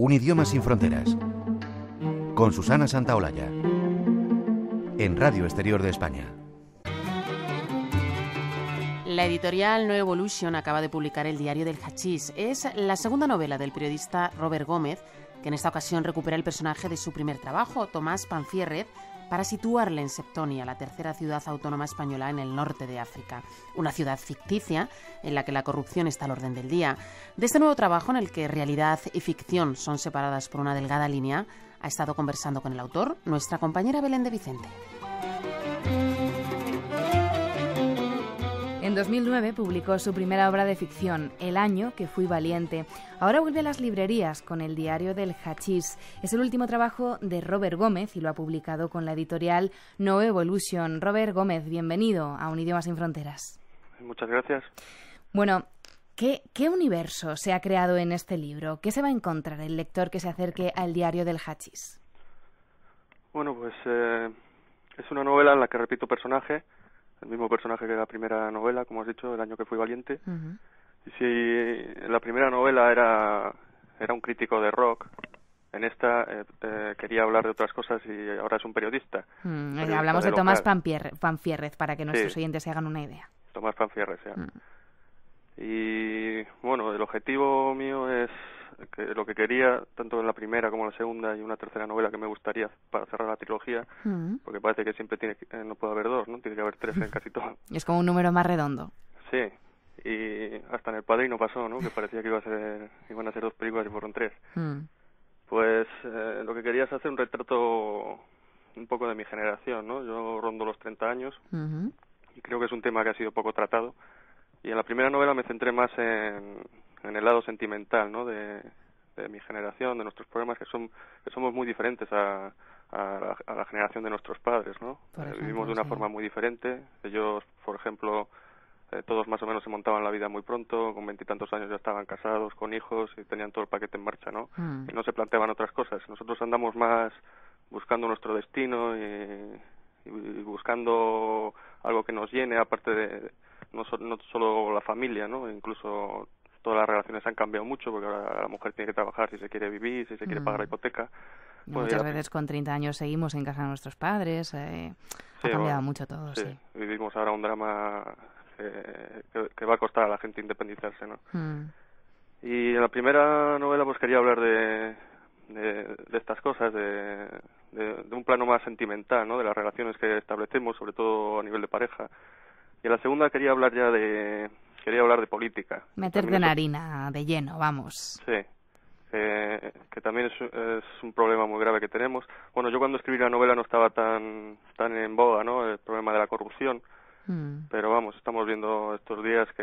Un idioma sin fronteras. Con Susana Santaolalla. En Radio Exterior de España. La editorial No Evolution acaba de publicar El diario del hachís. Es la segunda novela del periodista Robert Gómez, que en esta ocasión recupera el personaje de su primer trabajo, Tomás Panfiérrez, para situarle en Septonia, la tercera ciudad autónoma española en el norte de África. Una ciudad ficticia en la que la corrupción está al orden del día. De este nuevo trabajo, en el que realidad y ficción son separadas por una delgada línea, ha estado conversando con el autor nuestra compañera Belén de Vicente. En 2009 publicó su primera obra de ficción, El año que fui valiente. Ahora vuelve a las librerías con El diario del hachís. Es el último trabajo de Robert Gómez y lo ha publicado con la editorial No Evolution. Robert Gómez, bienvenido a Un idioma sin fronteras. Muchas gracias. Bueno, ¿qué universo se ha creado en este libro? ¿Qué se va a encontrar el lector que se acerque al diario del hachís? Bueno, pues es una novela en la que repito personaje, el mismo personaje que la primera novela, como has dicho, El año que fui valiente. Uh-huh. Y si en la primera novela era un crítico de rock, en esta quería hablar de otras cosas y ahora es un periodista. Hablamos de Tomás Panfiérrez, para que nuestros oyentes se hagan una idea. Tomás Panfiérrez, sí. Y bueno, el objetivo mío es que lo que quería, tanto en la primera como en la segunda y una tercera novela que me gustaría para cerrar la trilogía, porque parece que siempre no puede haber dos, ¿no? Tiene que haber tres en casi todo. Es como un número más redondo. Sí, y hasta en El Padrino pasó, ¿no? Que parecía que iban a ser dos películas y fueron tres. Pues lo que quería es hacer un retrato un poco de mi generación, ¿no? Yo rondo los 30 años y creo que es un tema que ha sido poco tratado. Y en la primera novela me centré más en el lado sentimental, ¿no? De mi generación, de nuestros problemas, que somos muy diferentes a la generación de nuestros padres, ¿no? Vivimos de una forma muy diferente. Ellos, por ejemplo, todos más o menos se montaban la vida muy pronto, con 20 y tantos años ya estaban casados, con hijos y tenían todo el paquete en marcha, ¿no? Y no se planteaban otras cosas. Nosotros andamos más buscando nuestro destino y buscando algo que nos llene, aparte de no solo la familia, ¿no? Incluso todas las relaciones han cambiado mucho, porque ahora la mujer tiene que trabajar si se quiere vivir, si se quiere pagar la hipoteca. Muchas veces con 30 años seguimos en casa de nuestros padres. Ha cambiado mucho todo, sí. Vivimos ahora un drama que va a costar a la gente independizarse, ¿no? Y en la primera novela pues quería hablar de estas cosas, de un plano más sentimental, ¿no? De las relaciones que establecemos, sobre todo a nivel de pareja. Y en la segunda quería hablar de política. Meterte en harina de lleno, vamos. Sí, que también es un problema muy grave que tenemos. Bueno, yo cuando escribí la novela no estaba tan en boga, ¿no? El problema de la corrupción. Pero vamos, estamos viendo estos días que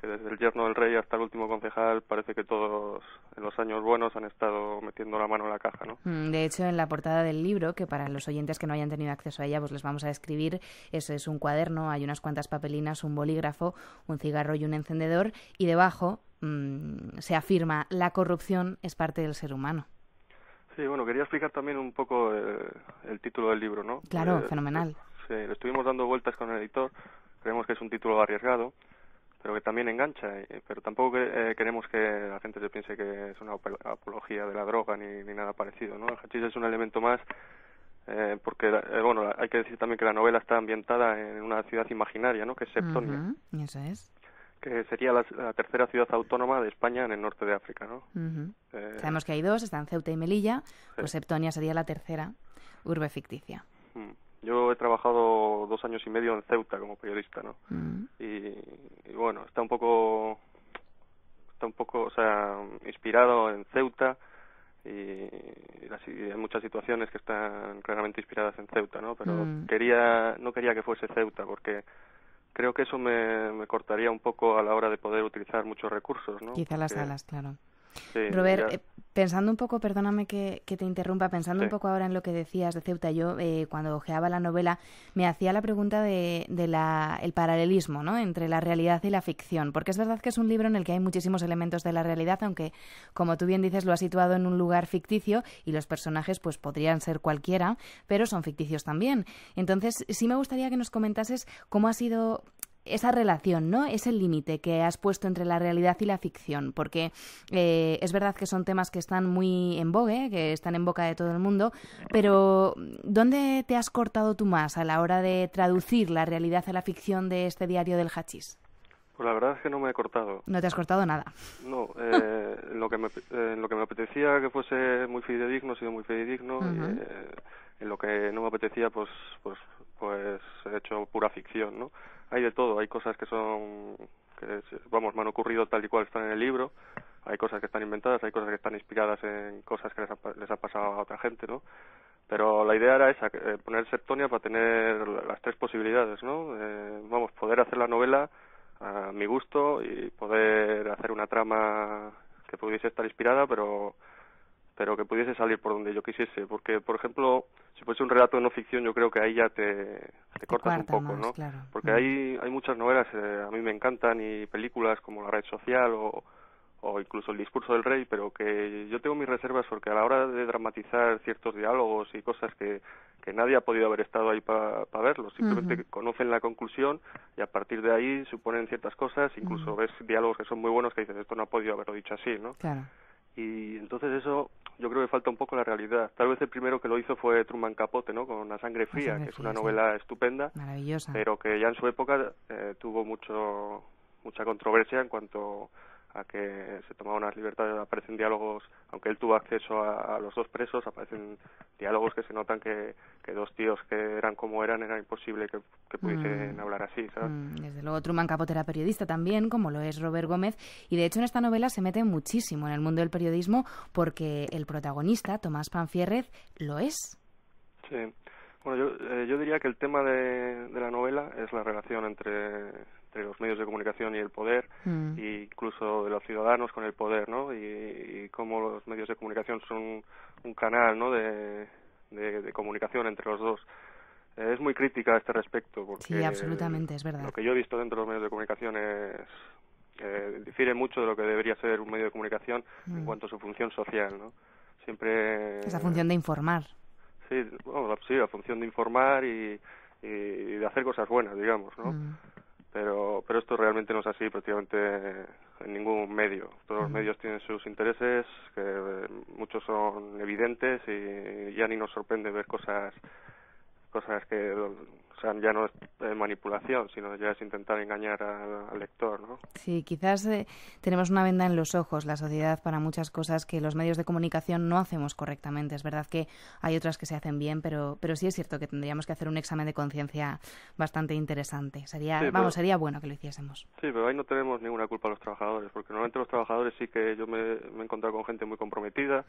desde el yerno del rey hasta el último concejal parece que todos en los años buenos han estado metiendo la mano en la caja, ¿no? De hecho, en la portada del libro, que para los oyentes que no hayan tenido acceso a ella, pues les vamos a describir, eso es un cuaderno, hay unas cuantas papelinas, un bolígrafo, un cigarro y un encendedor, y debajo se afirma: la corrupción es parte del ser humano. Sí, bueno, quería explicar también un poco el título del libro, ¿no? Claro, fenomenal. Sí, le estuvimos dando vueltas con el editor, creemos que es un título arriesgado, pero que también engancha, pero tampoco queremos que la gente se piense que es una apología de la droga ni nada parecido, ¿no? El hachís es un elemento más, porque, bueno, hay que decir también que la novela está ambientada en una ciudad imaginaria, ¿no? Que es Septonia. Eso es. Que sería la tercera ciudad autónoma de España en el norte de África, ¿no? Sabemos que hay dos, están Ceuta y Melilla, pues Septonia sería la tercera urbe ficticia. Yo he trabajado 2 años y medio en Ceuta como periodista, ¿no? Y bueno, está un poco, o sea, inspirado en Ceuta y hay muchas situaciones que están claramente inspiradas en Ceuta, ¿no? Pero no quería que fuese Ceuta porque creo que eso me cortaría un poco a la hora de poder utilizar muchos recursos, ¿no? Quizá las alas, claro. Sí, Robert, pensando un poco, perdóname que te interrumpa, pensando un poco ahora en lo que decías de Ceuta, yo cuando hojeaba la novela me hacía la pregunta de el paralelismo, ¿no?, entre la realidad y la ficción, porque es verdad que es un libro en el que hay muchísimos elementos de la realidad, aunque, como tú bien dices, lo has situado en un lugar ficticio y los personajes pues podrían ser cualquiera, pero son ficticios también. Entonces, sí me gustaría que nos comentases cómo ha sido esa relación, ¿no? Es el límite que has puesto entre la realidad y la ficción, porque es verdad que son temas que están muy en vogue, que están en boca de todo el mundo, pero ¿dónde te has cortado tú más a la hora de traducir la realidad a la ficción de este diario del hachís? Pues la verdad es que no me he cortado. No te has cortado nada. No, en lo que me apetecía que fuese muy fidedigno, he sido muy fidedigno, y en lo que no me apetecía, pues he hecho pura ficción, ¿no? Hay de todo, hay cosas que me han ocurrido tal y cual están en el libro, hay cosas que están inventadas, hay cosas que están inspiradas en cosas que les ha pasado a otra gente, ¿no? Pero la idea era esa, poner Septonia para tener las tres posibilidades, ¿no? Poder hacer la novela a mi gusto y poder hacer una trama que pudiese estar inspirada, pero que pudiese salir por donde yo quisiese, porque, por ejemplo, si fuese un relato de no ficción, yo creo que ahí ya te cortas un poco, más, ¿no? Claro. Porque hay muchas novelas, a mí me encantan, y películas como La red social o incluso El discurso del rey, pero que yo tengo mis reservas porque a la hora de dramatizar ciertos diálogos y cosas que nadie ha podido haber estado ahí para verlos, simplemente conocen la conclusión y a partir de ahí suponen ciertas cosas, incluso ves diálogos que son muy buenos que dices, esto no ha podido haberlo dicho así, ¿no? Claro. Y entonces eso yo creo que falta un poco la realidad. Tal vez el primero que lo hizo fue Truman Capote, ¿no? Con La sangre fría, que es una novela estupenda, maravillosa, pero que ya en su época tuvo mucha controversia en cuanto a que se tomaban unas libertades. Aparecen diálogos, aunque él tuvo acceso a los dos presos, aparecen diálogos que se notan que dos tíos que eran como eran, era imposible que pudiesen hablar así, ¿sabes? Desde luego Truman Capote era periodista también, como lo es Robert Gómez, y de hecho en esta novela se mete muchísimo en el mundo del periodismo porque el protagonista, Tomás Panfiérrez, lo es. Sí. Bueno, yo diría que el tema de la novela es la relación entre los medios de comunicación y el poder, e incluso de los ciudadanos con el poder, ¿no? Y cómo los medios de comunicación son un canal, ¿no? de comunicación entre los dos. Es muy crítica a este respecto, porque sí, absolutamente, es verdad. Lo que yo he visto dentro de los medios de comunicación difiere mucho de lo que debería ser un medio de comunicación en cuanto a su función social, ¿no? Siempre esa función de informar. Sí, la función de informar y de hacer cosas buenas, digamos, ¿no? Pero esto realmente no es así prácticamente en ningún medio. Todos los medios tienen sus intereses, que muchos son evidentes, y ya ni nos sorprende ver cosas que, o sea, ya no es manipulación, sino ya es intentar engañar al lector, ¿no? Sí, quizás tenemos una venda en los ojos, la sociedad, para muchas cosas que los medios de comunicación no hacemos correctamente. Es verdad que hay otras que se hacen bien, pero sí es cierto que tendríamos que hacer un examen de conciencia bastante interesante. Sería bueno que lo hiciésemos. Sí, pero ahí no tenemos ninguna culpa a los trabajadores, porque normalmente los trabajadores sí que yo me he encontrado con gente muy comprometida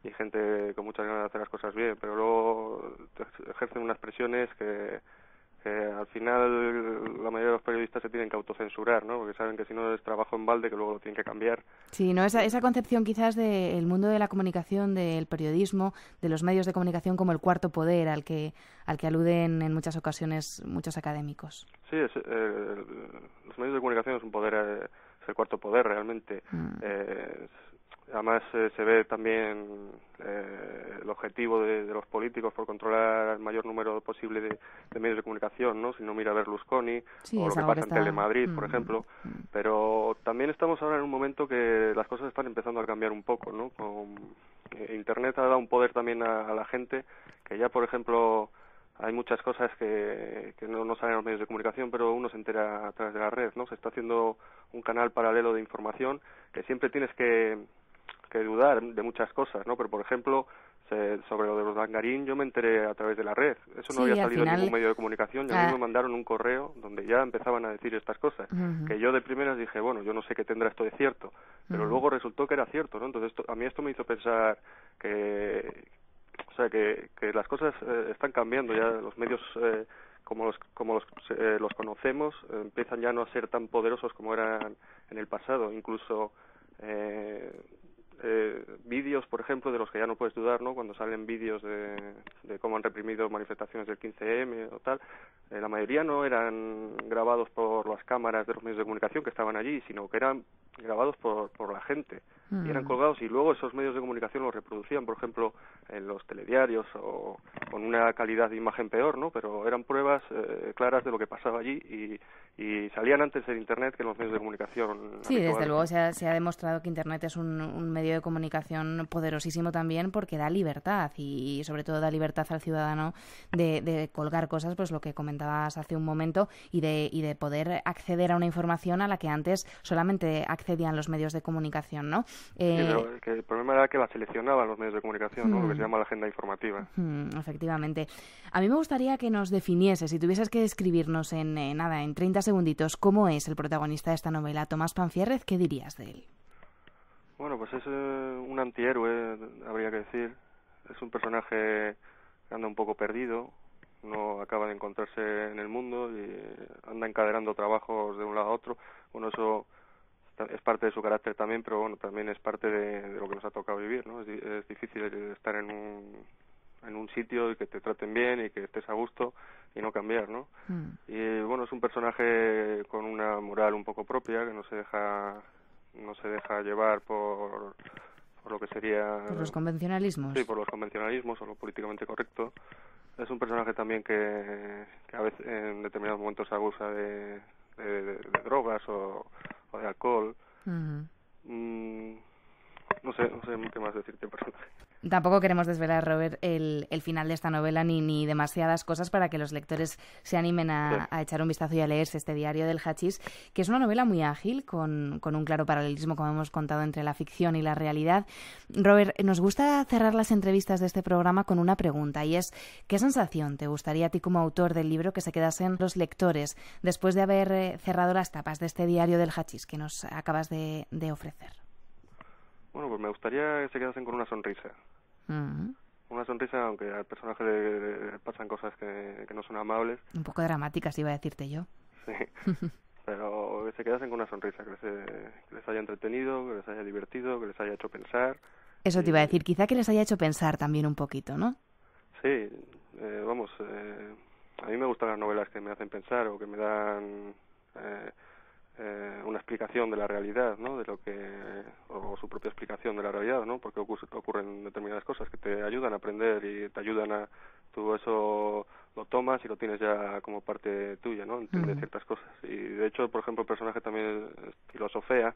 y gente con muchas ganas de hacer las cosas bien, pero luego ejercen unas presiones que al final la mayoría de los periodistas se tienen que autocensurar, ¿no? Porque saben que si no es trabajo en balde, que luego lo tienen que cambiar. Sí, no, esa concepción quizás del mundo de la comunicación, del periodismo, de los medios de comunicación como el cuarto poder al que aluden en muchas ocasiones muchos académicos. Sí, los medios de comunicación es un poder, es el cuarto poder realmente. Además se ve también el objetivo de los políticos por controlar el mayor número posible de medios de comunicación, ¿no? Si no mira a Berlusconi, o lo que pasa en Telemadrid, por ejemplo. Pero también estamos ahora en un momento que las cosas están empezando a cambiar un poco, ¿no? Internet ha dado un poder también a la gente, que ya, por ejemplo, hay muchas cosas que no salen en los medios de comunicación, pero uno se entera a través de la red, ¿no? Se está haciendo un canal paralelo de información que siempre tienes que dudar de muchas cosas, ¿no? Pero, por ejemplo, sobre lo de los Dangarín yo me enteré a través de la red. Eso no había salido en ningún medio de comunicación, y a mí me mandaron un correo donde ya empezaban a decir estas cosas, que yo de primeras dije, bueno, yo no sé qué tendrá esto de cierto, pero luego resultó que era cierto, ¿no? Entonces a mí esto me hizo pensar que las cosas están cambiando, ya los medios como los conocemos empiezan ya no a ser tan poderosos como eran en el pasado. Incluso vídeos, por ejemplo, de los que ya no puedes dudar, ¿no? Cuando salen vídeos de cómo han reprimido manifestaciones del 15M o tal, la mayoría no eran grabados por las cámaras de los medios de comunicación que estaban allí, sino que eran grabados por la gente, y eran colgados, y luego esos medios de comunicación los reproducían, por ejemplo, en los telediarios, o con una calidad de imagen peor, ¿no? Pero eran pruebas claras de lo que pasaba allí, y salían antes en Internet que en los medios de comunicación. Sí, habituales. desde luego se ha demostrado que Internet es un medio de comunicación poderosísimo también porque da libertad y sobre todo da libertad al ciudadano de colgar cosas, pues lo que comentabas hace un momento, y de poder acceder a una información a la que antes solamente accedían los medios de comunicación, ¿no? Sí, pero que el problema era que la seleccionaban los medios de comunicación, ¿no? Lo que se llama la agenda informativa. Efectivamente. A mí me gustaría que nos definiese, si tuvieses que describirnos en 30 segunditos, cómo es el protagonista de esta novela, Tomás Panfiérrez, ¿qué dirías de él? Bueno, pues es un antihéroe, habría que decir. Es un personaje que anda un poco perdido, no acaba de encontrarse en el mundo y anda encadenando trabajos de un lado a otro. Bueno, eso es parte de su carácter también, pero bueno, también es parte de lo que nos ha tocado vivir, ¿no? Es difícil estar en un sitio y que te traten bien y que estés a gusto y no cambiar, ¿no? Y bueno, es un personaje con una moral un poco propia, que no se deja llevar por lo que sería... ¿Por los convencionalismos? Sí, por los convencionalismos o lo políticamente correcto. Es un personaje también que a veces en determinados momentos abusa de drogas o de alcohol. No sé qué más decirte, personaje. Tampoco queremos desvelar, Robert, el final de esta novela ni demasiadas cosas para que los lectores se animen a echar un vistazo y a leerse este Diario del Hachís, que es una novela muy ágil, con un claro paralelismo, como hemos contado, entre la ficción y la realidad. Robert, nos gusta cerrar las entrevistas de este programa con una pregunta, y es, ¿qué sensación te gustaría a ti como autor del libro que se quedasen los lectores después de haber cerrado las tapas de este Diario del Hachís que nos acabas de ofrecer? Bueno, pues me gustaría que se quedasen con una sonrisa. Una sonrisa, aunque al personaje le pasan cosas que no son amables. Un poco dramáticas, iba a decirte yo. Sí, pero que se quedasen con una sonrisa, que les haya entretenido, que les haya divertido, que les haya hecho pensar. Eso te iba a decir, quizá que les haya hecho pensar también un poquito, ¿no? Sí, a mí me gustan las novelas que me hacen pensar o que me dan... una explicación de la realidad, ¿no? O su propia explicación de la realidad, ¿no? Porque ocurren determinadas cosas que te ayudan a aprender y te ayudan tú eso lo tomas y lo tienes ya como parte tuya, ¿no? Entiendes ciertas cosas. Y de hecho, por ejemplo, el personaje también filosofea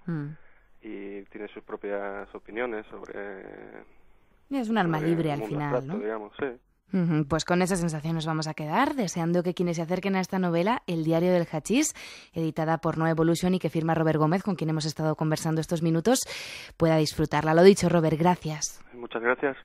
y tiene sus propias opiniones sobre... Es un alma libre al final, abstracto, ¿no? digamos, sí. Pues con esa sensación nos vamos a quedar, deseando que quienes se acerquen a esta novela, El Diario del Hachís, editada por No Evolution y que firma Robert Gómez, con quien hemos estado conversando estos minutos, pueda disfrutarla. Lo dicho, Robert, gracias. Muchas gracias.